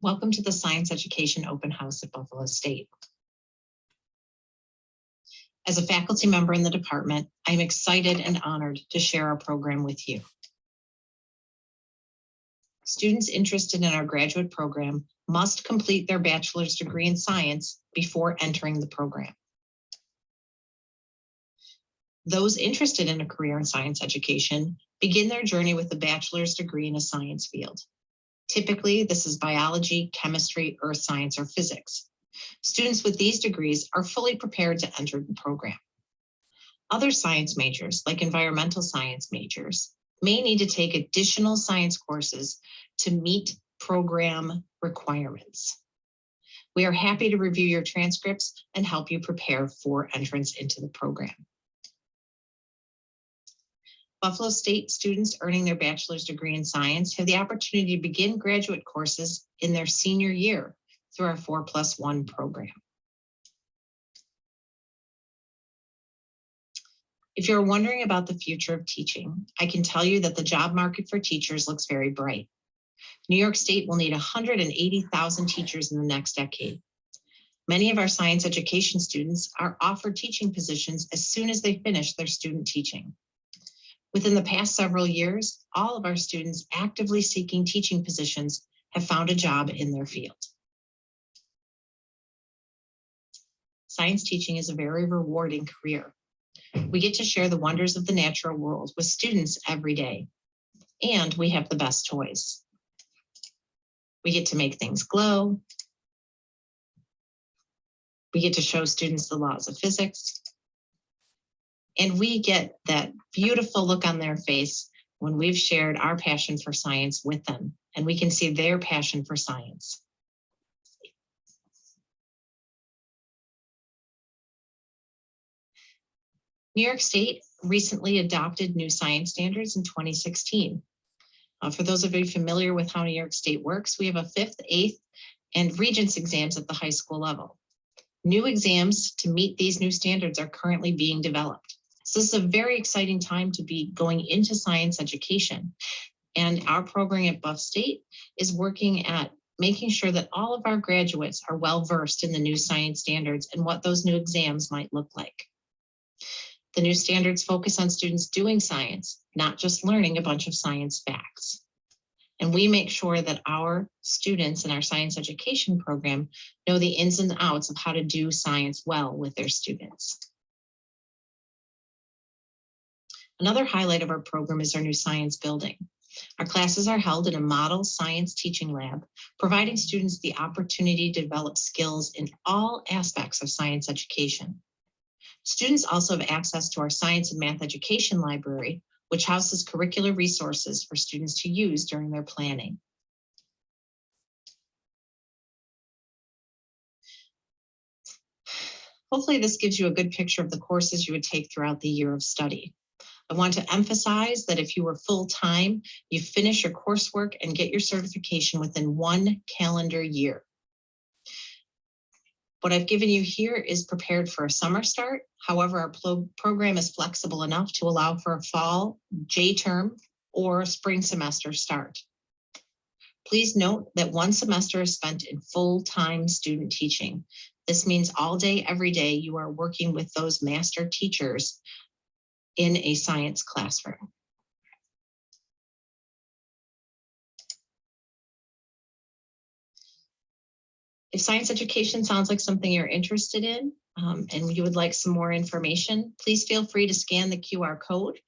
Welcome to the Science Education Open House at Buffalo State. As a faculty member in the department, I'm excited and honored to share our program with you. Students interested in our graduate program must complete their bachelor's degree in science before entering the program. Those interested in a career in science education begin their journey with a bachelor's degree in a science field. Typically, this is biology, chemistry, earth science, or physics. Students with these degrees are fully prepared to enter the program. Other science majors, like environmental science majors, may need to take additional science courses to meet program requirements. We are happy to review your transcripts and help you prepare for entrance into the program. Buffalo State students earning their bachelor's degree in science have the opportunity to begin graduate courses in their senior year through our 4+1 program. If you're wondering about the future of teaching, I can tell you that the job market for teachers looks very bright. New York State will need 180,000 teachers in the next decade. Many of our science education students are offered teaching positions as soon as they finish their student teaching. Within the past several years, all of our students actively seeking teaching positions have found a job in their field. Science teaching is a very rewarding career. We get to share the wonders of the natural world with students every day, and we have the best toys. We get to make things glow. We get to show students the laws of physics. And we get that beautiful look on their face when we've shared our passion for science with them, and we can see their passion for science. New York State recently adopted new science standards in 2016. For those of you familiar with how New York State works, we have a 5th, 8th, and Regents exams at the high school level. New exams to meet these new standards are currently being developed. So this is a very exciting time to be going into science education. And our program at Buff State is working at making sure that all of our graduates are well versed in the new science standards and what those new exams might look like. The new standards focus on students doing science, not just learning a bunch of science facts. And we make sure that our students in our science education program know the ins and outs of how to do science well with their students. Another highlight of our program is our new science building. Our classes are held in a model science teaching lab, providing students the opportunity to develop skills in all aspects of science education. Students also have access to our science and math education library, which houses curricular resources for students to use during their planning. Hopefully this gives you a good picture of the courses you would take throughout the year of study. I want to emphasize that if you were full-time, you finish your coursework and get your certification within 1 calendar year. What I've given you here is prepared for a summer start. However, our program is flexible enough to allow for a fall, J-term, or a spring semester start. Please note that 1 semester is spent in full-time student teaching. This means all day, every day, you are working with those master teachers in a science classroom. If science education sounds like something you're interested in and you would like some more information, please feel free to scan the QR code.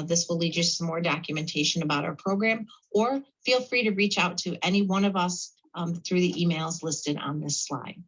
This will lead you to some more documentation about our program, or feel free to reach out to any one of us through the emails listed on this slide.